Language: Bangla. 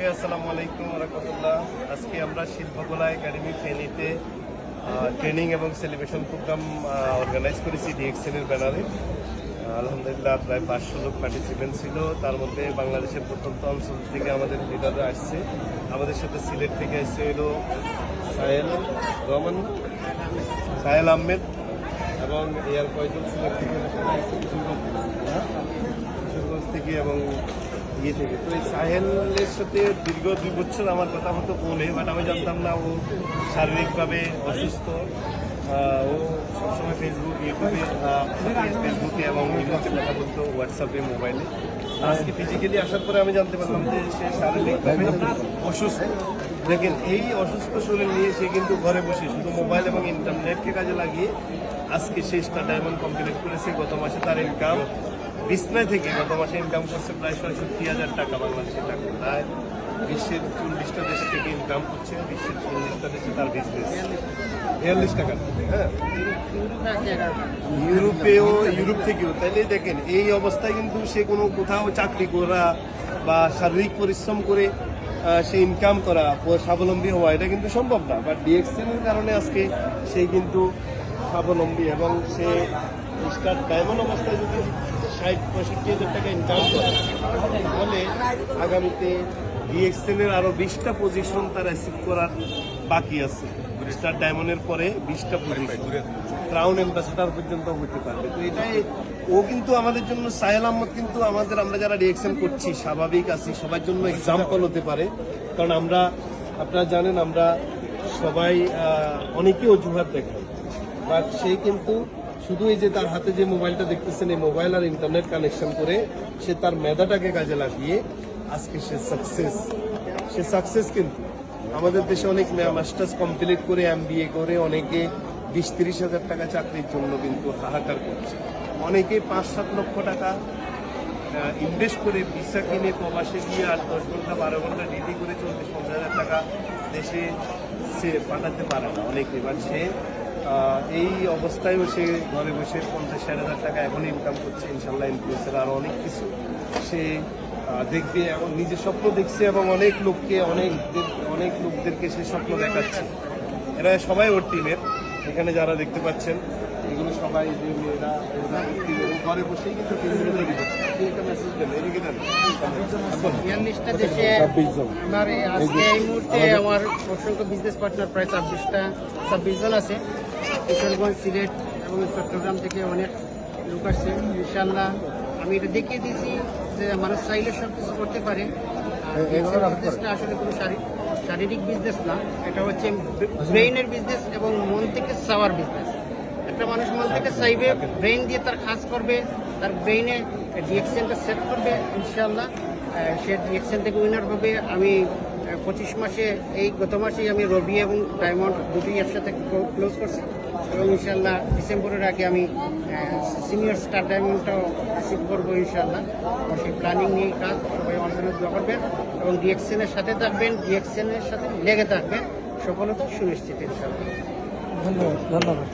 ওকে, আসসালামু আলাইকুম রাহমাতুল্লাহ। আজকে আমরা শিল্পকলা একাডেমি ফেনীতে ট্রেনিং এবং সেলিব্রেশন প্রোগ্রাম অর্গানাইজ করেছি ডিএক্সএল এর ব্যানারে। আলহামদুলিল্লাহ প্রায় 500 লোক পার্টিসিপেন্ট ছিল। তার মধ্যে বাংলাদেশের প্রত্যন্ত অঞ্চল থেকে আমাদের লিডাররা আসছে। আমাদের সাথে সিলেট থেকে এসছে হলো সাহেল আহমেদ এবং এয়ার কয়জন সিলেট থেকে কিশোরগঞ্জ থেকে এবং ইয়ে থেকে। তো এই সাহেলের সাথে দীর্ঘ 2 বছর আমার কথা হতো ফোনে, বাট আমি জানতাম না ও শারীরিকভাবে অসুস্থ। ও সবসময় ফেসবুকে এবং ইউটিউবে কথা বলতো, হোয়াটসঅ্যাপে, মোবাইলে। আজকে ফিজিক্যালি আসার পরে আমি জানতে পারলাম যে সে শারীরিকভাবে অসুস্থ। দেখেন, এই অসুস্থ শরীর নিয়ে সে কিন্তু ঘরে বসে শুধু মোবাইল এবং ইন্টারনেটকে কাজে লাগিয়ে আজকে সে স্টার ডায়মন্ড কমপ্লিট করেছে। গত মাসে তার ইনকাম বিসনায় থেকে গত মাসে ইনকাম করছে প্রায় ৬৬,০০০ টাকা বাংলাদেশের টাকা। প্রায় বিশ্বের 40টা দেশ থেকে ইনকাম করছে, বিশ্বের 40টা দেশে তার বিজনেস। ৪২ টাকা, হ্যাঁ, ইউরোপ থেকেও। তাইলে দেখেন, এই অবস্থায় কিন্তু সে কোনো কোথাও চাকরি করা বা শারীরিক পরিশ্রম করে সে ইনকাম করা, স্বাবলম্বী হওয়া, এটা কিন্তু সম্ভব না। বাট ডিএক্সএলের কারণে আজকে সে কিন্তু স্বাবলম্বী এবং সে স্টার ডায়মন্ড অবস্থায় যদি ৬০-৬৫,০০০ টাকা ইনকাম করে, তাহলে আগামীতে ডিএক্সএলের আরও 20টা পজিশন তার অ্যাচিভ করার বাকি আছে। স্টার ডায়মন্ডের পরে 20টা পজিশন, ক্রাউন অ্যাম্বাসেডার পর্যন্ত হতে পারবে। তো এটাই, ও কিন্তু আমাদের জন্য, সাহেল আহমদ কিন্তু আমরা যারা ডিএক্সএল করছি স্বাভাবিক আছি, সবার জন্য এক্সাম্পল হতে পারে। কারণ আপনারা জানেন, আমরা সবাই অনেকেই অজুহাত দেখাই, বাট সে কিন্তু শুধু এই যে তার হাতে যে মোবাইলটা দেখতেছেন, এই মোবাইল আর ইন্টারনেট কানেকশন করে সে তার মেধাটাকে কাজে লাগিয়ে আজকে সে সাকসেস। কিন্তু আমাদের দেশে অনেক মাস্টার্স কমপ্লিট করে, MBA করে অনেকে 20-30 হাজার টাকা চাকরির জন্য কিন্তু হাহাকার করছে। অনেকে 5-7 লক্ষ টাকা ইনভেস্ট করে ভিসা কিনে প্রবাসে গিয়ে 8-10 ঘন্টা 12 ঘন্টা ডিউটি করে 40-50 হাজার টাকা দেশে সে পাঠাতে পারে না অনেকে। এবার সে এই অবস্থায়ও সে ঘরে বসে 50-60 হাজার টাকা এখন ইনকাম করছে। ইনশাল্লাহ ইনফ্লুয়েন্সার আরও অনেক কিছু সে দেখবে, এবং নিজের স্বপ্ন দেখছে এবং অনেক লোকদেরকে সে স্বপ্ন দেখাচ্ছে। এরা সবাই ওর টিমের। এখানে যারা দেখতে পাচ্ছেন, এগুলো সবাই যে মেয়েরা ঘরে বসেই কিন্তু টিমগুলো তৈরি করছে। এই মুহূর্তে আমার অসংখ্য বিজনেস পার্টনার প্রায় 26 জন আছে। কিশোরগঞ্জ, সিলেট এবং চট্টগ্রাম থেকে অনেক লোক আসছে। ইনশাল্লাহ আমি এটা দেখিয়ে দিয়েছি যে মানুষ চাইলে সব কিছু করতে পারে। বিজনেসটা আসলে কোনো শারীরিক বিজনেস না, এটা হচ্ছে ব্রেইনের বিজনেস এবং মন থেকে চাওয়ার বিজনেস। একটা মানুষ মন থেকে চাইবে, ব্রেইন দিয়ে তার কাজ করবে, তার ব্রেইনে ডিএক্সএলটা সেট করবে, ইনশাল্লাহ সে ডিএক্সএল থেকে উইনার হবে। আমি 25 মাসে, গত মাসেই আমি রবি এবং ডায়মন্ড দুটোই একসাথে ক্লোজ করছি এবং ইনশাল্লাহ ডিসেম্বরের আগে আমি সিনিয়র স্টার ডায়মন্ডটাও রিসিভ করবো ইনশাল্লাহ। সেই প্ল্যানিং নিয়ে কাজ, সবাই আমার জন্য দোয়া করবেন এবং ডিএক্সএলের সাথে থাকবেন, ডিএক্সএলের সাথে লেগে থাকবেন, সফলতা সুনিশ্চিত ইনশাল্লাহ। ধন্যবাদ।